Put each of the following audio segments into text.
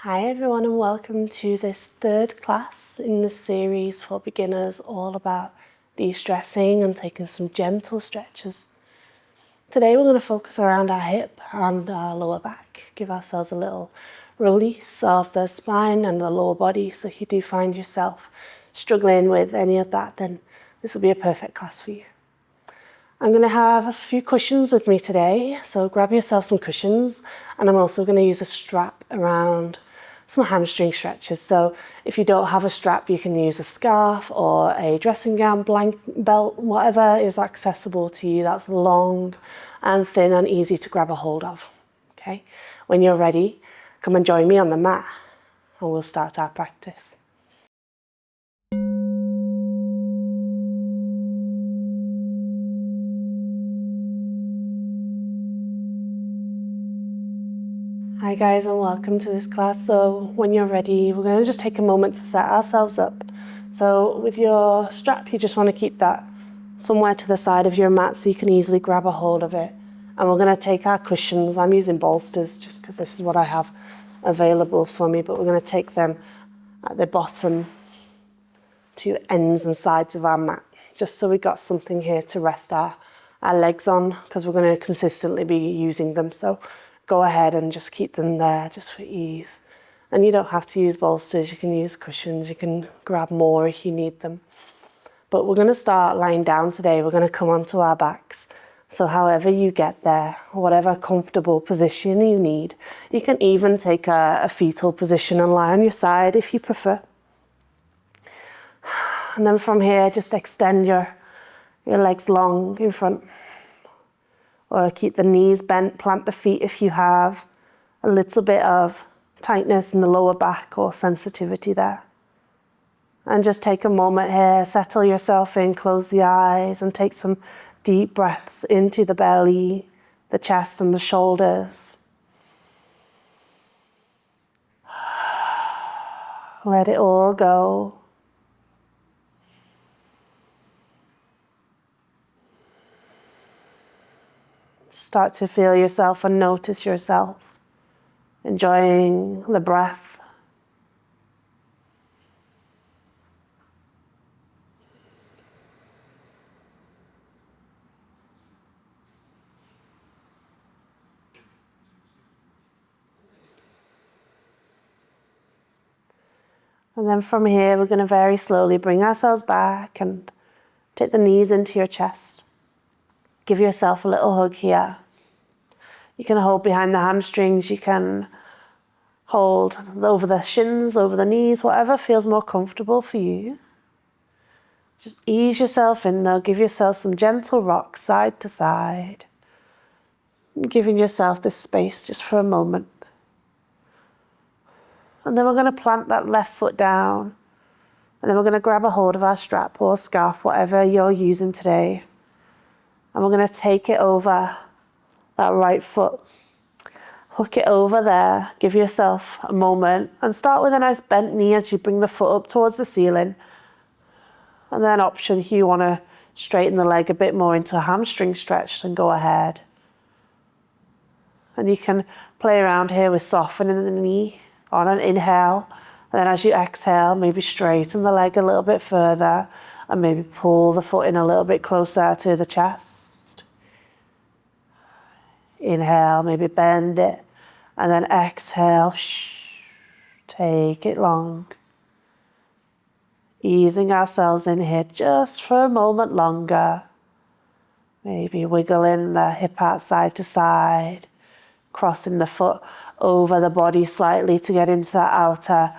Hi everyone and welcome to this third class in this series for beginners all about de-stressing and taking some gentle stretches. Today we're going to focus around our hip and our lower back. Give ourselves a little release of the spine and the lower body, so if you do find yourself struggling with any of that, then this will be a perfect class for you. I'm going to have a few cushions with me today, so grab yourself some cushions, and I'm also going to use a strap around some hamstring stretches. So if you don't have a strap, you can use a scarf or a dressing gown, belt, whatever is accessible to you that's long and thin and easy to grab a hold of. Okay, when you're ready, come and join me on the mat and we'll start our practice. Hi guys and welcome to this class. So when you're ready, we're going to just take a moment to set ourselves up. So with your strap, you just want to keep that somewhere to the side of your mat so you can easily grab a hold of it. And we're going to take our cushions. I'm using bolsters just because this is what I have available for me, but we're going to take them at the bottom two ends and sides of our mat, just so we got something here to rest our legs on, because we're going to consistently be using them. So go ahead and just keep them there just for ease. And you don't have to use bolsters, you can use cushions, you can grab more if you need them. But we're going to start lying down today. We're going to come onto our backs. So however you get there, whatever comfortable position you need, you can even take a fetal position and lie on your side if you prefer. And then from here, just extend your legs long in front. Or keep the knees bent, plant the feet if you have a little bit of tightness in the lower back or sensitivity there. And just take a moment here, settle yourself in, close the eyes and take some deep breaths into the belly, the chest and the shoulders. Let it all go. Start to feel yourself and notice yourself, enjoying the breath. And then from here, we're going to very slowly bring ourselves back and take the knees into your chest. Give yourself a little hug here. You can hold behind the hamstrings, you can hold over the shins, over the knees, whatever feels more comfortable for you. Just ease yourself in though, give yourself some gentle rocks side to side. Giving yourself this space just for a moment. And then we're going to plant that left foot down. And then we're going to grab a hold of our strap or scarf, whatever you're using today. And we're going to take it over that right foot. Hook it over there. Give yourself a moment and start with a nice bent knee as you bring the foot up towards the ceiling. And then option, if you want to straighten the leg a bit more into a hamstring stretch, then go ahead. And you can play around here with softening the knee on an inhale. And then as you exhale, maybe straighten the leg a little bit further and maybe pull the foot in a little bit closer to the chest. Inhale, maybe bend it, and then exhale, take it long. Easing ourselves in here just for a moment longer. Maybe wiggling the hip out side to side, crossing the foot over the body slightly to get into that outer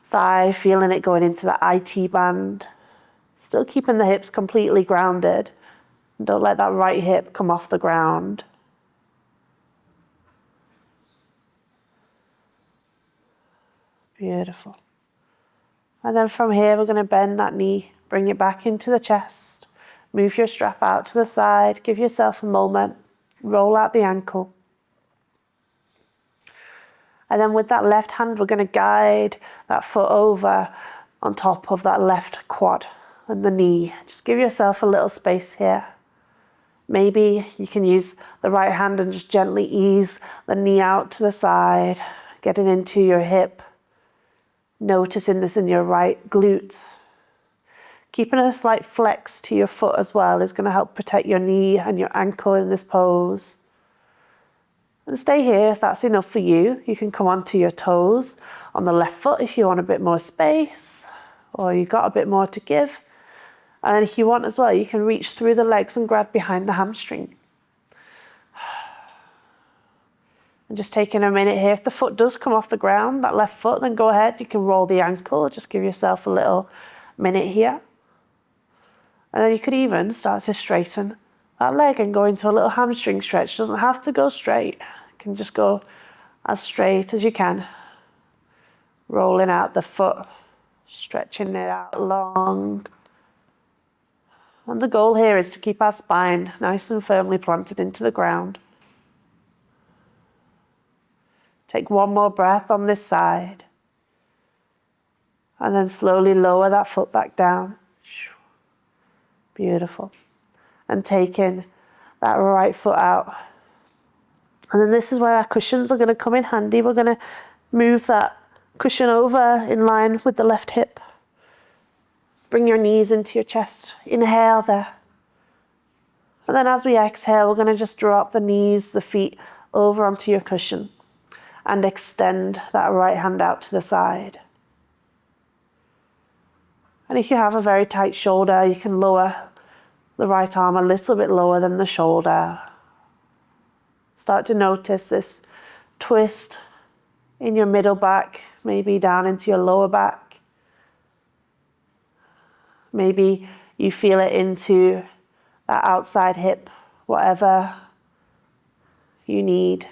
thigh, feeling it going into the IT band. Still keeping the hips completely grounded. Don't let that right hip come off the ground. Beautiful. And then from here, we're going to bend that knee, bring it back into the chest, move your strap out to the side, give yourself a moment, roll out the ankle. And then with that left hand, we're going to guide that foot over on top of that left quad and the knee. Just give yourself a little space here. Maybe you can use the right hand and just gently ease the knee out to the side. getting into your hip, noticing this in your right glute. Keeping a slight flex to your foot as well is going to help protect your knee and your ankle in this pose. And stay here if that's enough for you. You can come onto your toes on the left foot if you want a bit more space, or you've got a bit more to give. And then if you want as well, you can reach through the legs and grab behind the hamstring. And just taking a minute here. If the foot does come off the ground, that left foot, then go ahead. You can roll the ankle. Just give yourself a little minute here. And then you could even start to straighten that leg and go into a little hamstring stretch. It doesn't have to go straight. You can just go as straight as you can. Rolling out the foot, stretching it out long. And the goal here is to keep our spine nice and firmly planted into the ground. Take one more breath on this side. And then slowly lower that foot back down. Beautiful. And taking that right foot out. And then this is where our cushions are going to come in handy. We're going to move that cushion over in line with the left hip. Bring your knees into your chest. Inhale there. And then as we exhale, we're going to just drop the knees, the feet over onto your cushion. And extend that right hand out to the side. And if you have a very tight shoulder, you can lower the right arm a little bit lower than the shoulder. Start to notice this twist in your middle back, maybe down into your lower back. Maybe you feel it into that outside hip, whatever you need.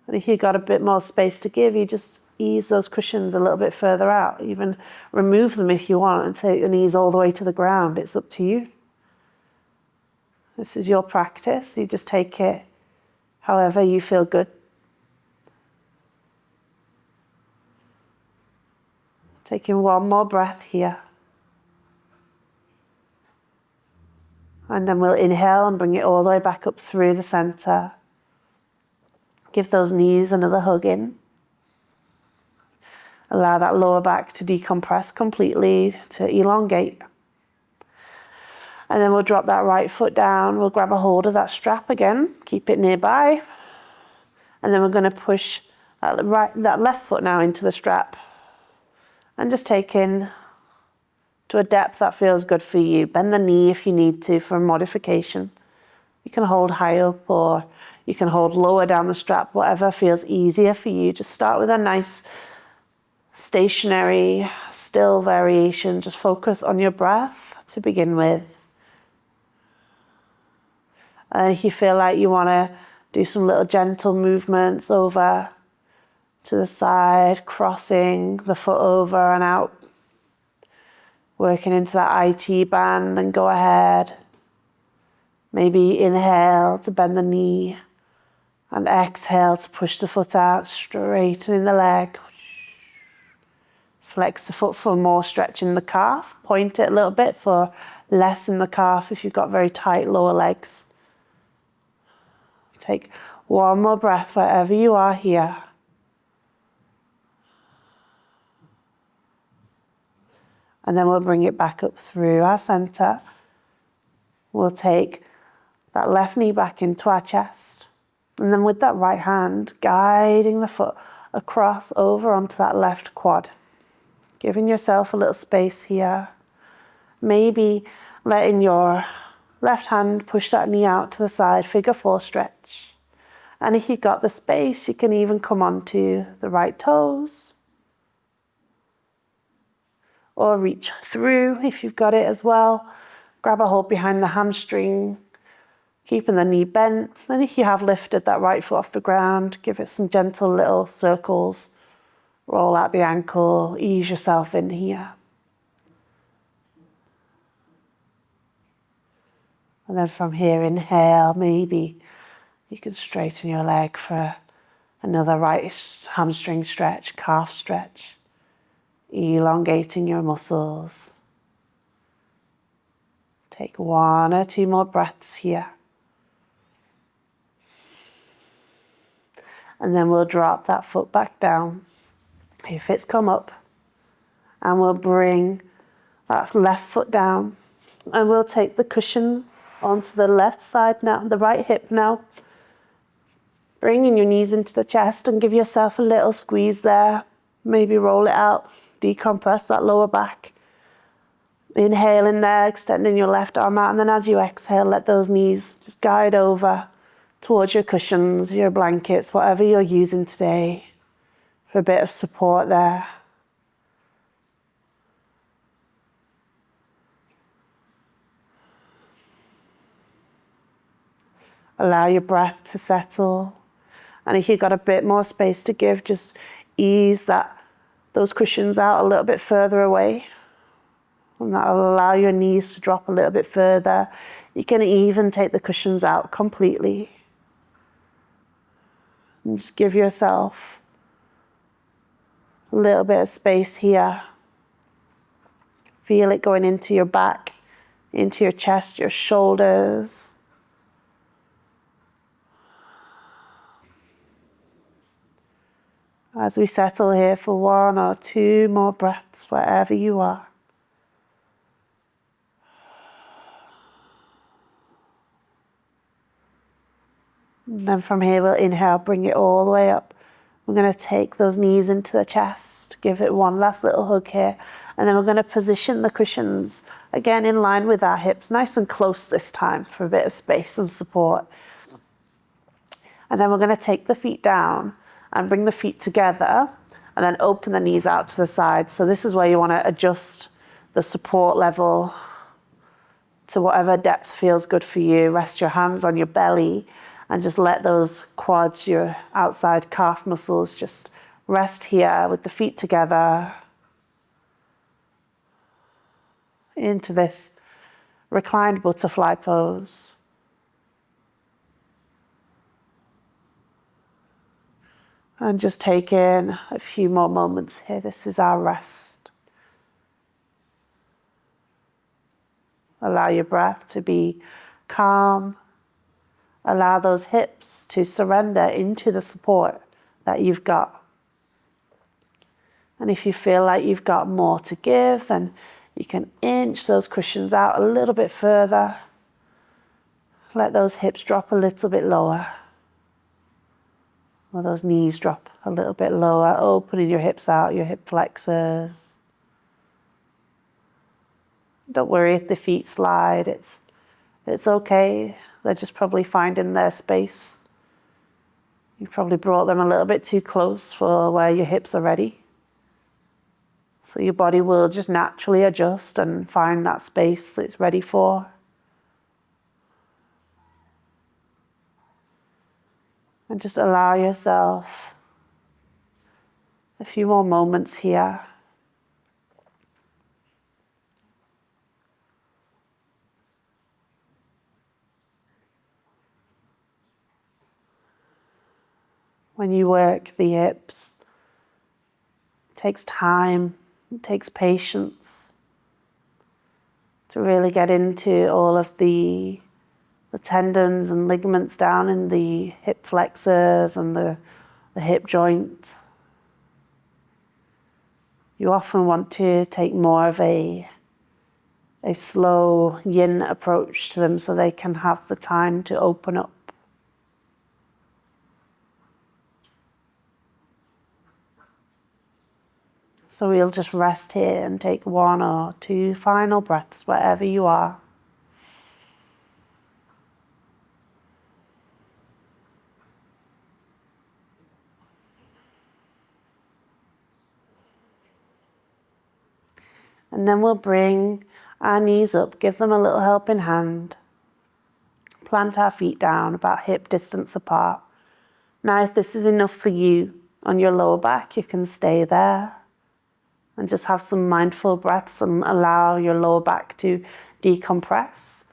And if you've got a bit more space to give, you just ease those cushions a little bit further out. Even remove them if you want and take the knees all the way to the ground. It's up to you. This is your practice. You just take it however you feel good. Taking one more breath here. And then we'll inhale and bring it all the way back up through the center. Give those knees another hug in. Allow that lower back to decompress completely, to elongate. And then we'll drop that right foot down. We'll grab a hold of that strap again. Keep it nearby. And then we're going to push that left foot now into the strap. And just take in to a depth that feels good for you. Bend the knee if you need to for a modification. You can hold high up or you can hold lower down the strap, whatever feels easier for you. Just start with a nice stationary, still variation. Just focus on your breath to begin with. And if you feel like you want to do some little gentle movements over to the side, crossing the foot over and out, working into that IT band, then go ahead. Maybe inhale to bend the knee and exhale to push the foot out, straightening the leg. Flex the foot for more stretch in the calf. Point it a little bit for less in the calf if you've got very tight lower legs. Take one more breath wherever you are here. And then we'll bring it back up through our center. We'll take that left knee back into our chest. And then with that right hand, guiding the foot across over onto that left quad. Giving yourself a little space here. Maybe letting your left hand push that knee out to the side, figure four stretch. And if you've got the space, you can even come onto the right toes. Or reach through if you've got it as well. Grab a hold behind the hamstring, keeping the knee bent. And if you have lifted that right foot off the ground, give it some gentle little circles. Roll out the ankle, ease yourself in here. And then from here, inhale, maybe you can straighten your leg for another right hamstring stretch, calf stretch. Elongating your muscles. Take one or two more breaths here. and then we'll drop that foot back down. If it's come up, and we'll bring that left foot down, and we'll take the cushion onto the left side now, the right hip now. Bringing your knees into the chest and give yourself a little squeeze there. Maybe roll it out, decompress that lower back. Inhale in there, extending your left arm out, and then as you exhale, let those knees just guide over towards your cushions, your blankets, whatever you're using today for a bit of support there. Allow your breath to settle. And if you've got a bit more space to give, just ease those cushions out a little bit further away. And that'll allow your knees to drop a little bit further. You can even take the cushions out completely. And just give yourself a little bit of space here. Feel it going into your back, into your chest, your shoulders. As we settle here for 1 or 2 more breaths, wherever you are. And then from here, we'll inhale, bring it all the way up. We're going to take those knees into the chest, give it one last little hug here. And then we're going to position the cushions, again, in line with our hips, nice and close this time for a bit of space and support. And then we're going to take the feet down and bring the feet together and then open the knees out to the side. So this is where you want to adjust the support level to whatever depth feels good for you. Rest your hands on your belly and just let those quads, your outside calf muscles, just rest here with the feet together into this reclined butterfly pose. And just take in a few more moments here. This is our rest. Allow your breath to be calm. Allow those hips to surrender into the support that you've got. And if you feel like you've got more to give, then you can inch those cushions out a little bit further. Let those hips drop a little bit lower. Or those knees drop a little bit lower, opening your hips out, your hip flexors. Don't worry if the feet slide, it's okay. They're just probably finding their space. You've probably brought them a little bit too close for where your hips are ready. So your body will just naturally adjust and find that space that it's ready for. And just allow yourself a few more moments here. When you work the hips, it takes time, it takes patience to really get into all of the tendons and ligaments down in the hip flexors and the hip joint. You often want to take more of a slow yin approach to them so they can have the time to open up. So we'll just rest here and take 1 or 2 final breaths wherever you are. And then we'll bring our knees up, give them a little helping hand. Plant our feet down about hip distance apart. Now, if this is enough for you on your lower back, you can stay there and just have some mindful breaths and allow your lower back to decompress.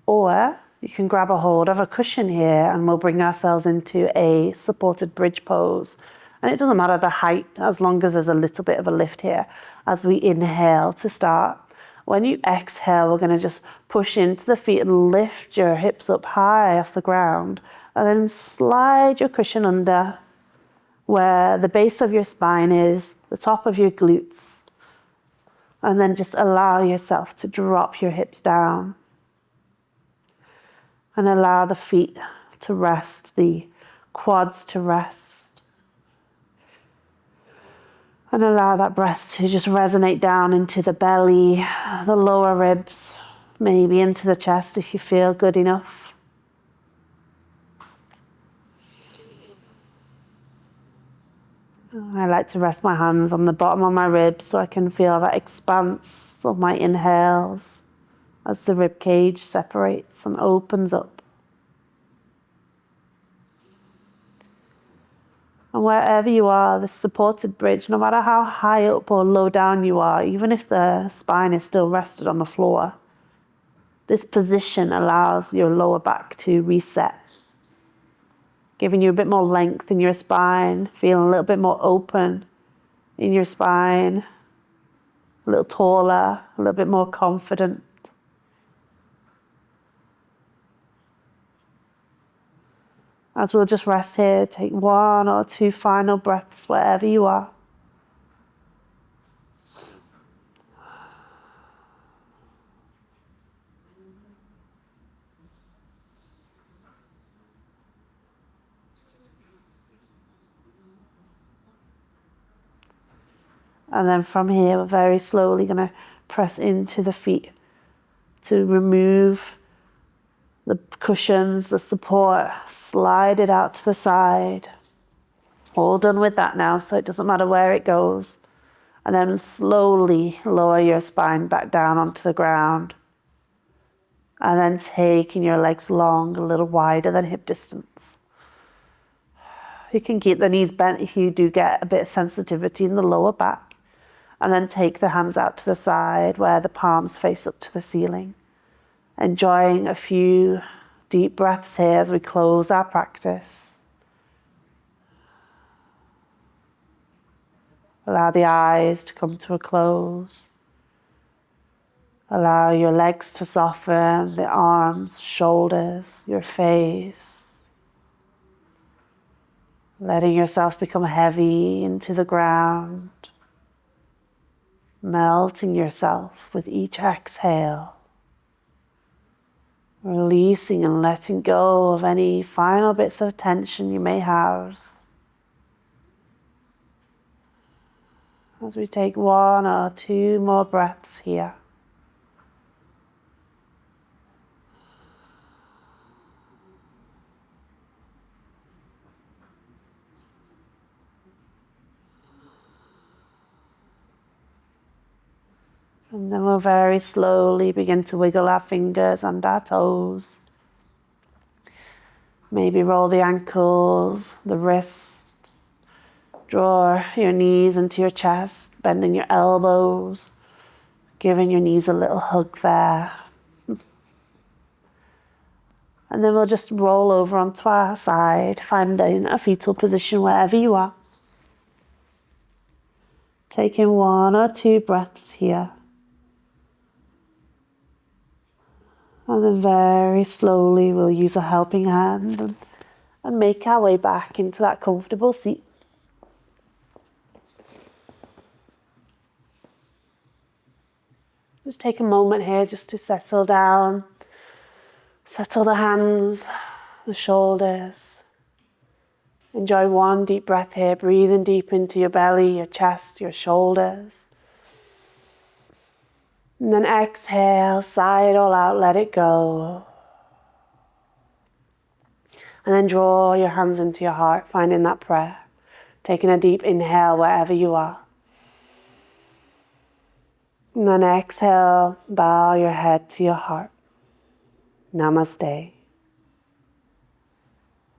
Or you can grab a hold of a cushion here and we'll bring ourselves into a supported bridge pose. And it doesn't matter the height, as long as there's a little bit of a lift here as we inhale to start. When you exhale, we're going to just push into the feet and lift your hips up high off the ground. And then slide your cushion under where the base of your spine is, the top of your glutes. And then just allow yourself to drop your hips down. And allow the feet to rest, the quads to rest. And allow that breath to just resonate down into the belly, the lower ribs, maybe into the chest if you feel good enough. I like to rest my hands on the bottom of my ribs so I can feel that expanse of my inhales as the rib cage separates and opens up. And wherever you are, this supported bridge, no matter how high up or low down you are, even if the spine is still rested on the floor, this position allows your lower back to reset, giving you a bit more length in your spine, feeling a little bit more open in your spine, a little taller, a little bit more confident. As we'll just rest here, take 1 or 2 final breaths wherever you are. And then from here, we're very slowly going to press into the feet to remove the cushions, the support, slide it out to the side. All done with that now, so it doesn't matter where it goes. And then slowly lower your spine back down onto the ground. And then taking your legs long, a little wider than hip distance. You can keep the knees bent if you do get a bit of sensitivity in the lower back. And then take the hands out to the side where the palms face up to the ceiling. Enjoying a few deep breaths here as we close our practice. Allow the eyes to come to a close. Allow your legs to soften, the arms, shoulders, your face. Letting yourself become heavy into the ground. Melting yourself with each exhale. Releasing and letting go of any final bits of tension you may have. As we take 1 or 2 more breaths here. And then we'll very slowly begin to wiggle our fingers and our toes. Maybe roll the ankles, the wrists. Draw your knees into your chest, bending your elbows, giving your knees a little hug there. And then we'll just roll over onto our side, finding a fetal position wherever you are. Taking 1 or 2 breaths here. And then very slowly we'll use a helping hand and make our way back into that comfortable seat. Just take a moment here just to settle down. Settle the hands, the shoulders. Enjoy 1 deep breath here, breathing deep into your belly, your chest, your shoulders. And then exhale, sigh it all out, let it go. And then draw your hands into your heart, finding that prayer. Taking a deep inhale wherever you are. And then exhale, bow your head to your heart. Namaste.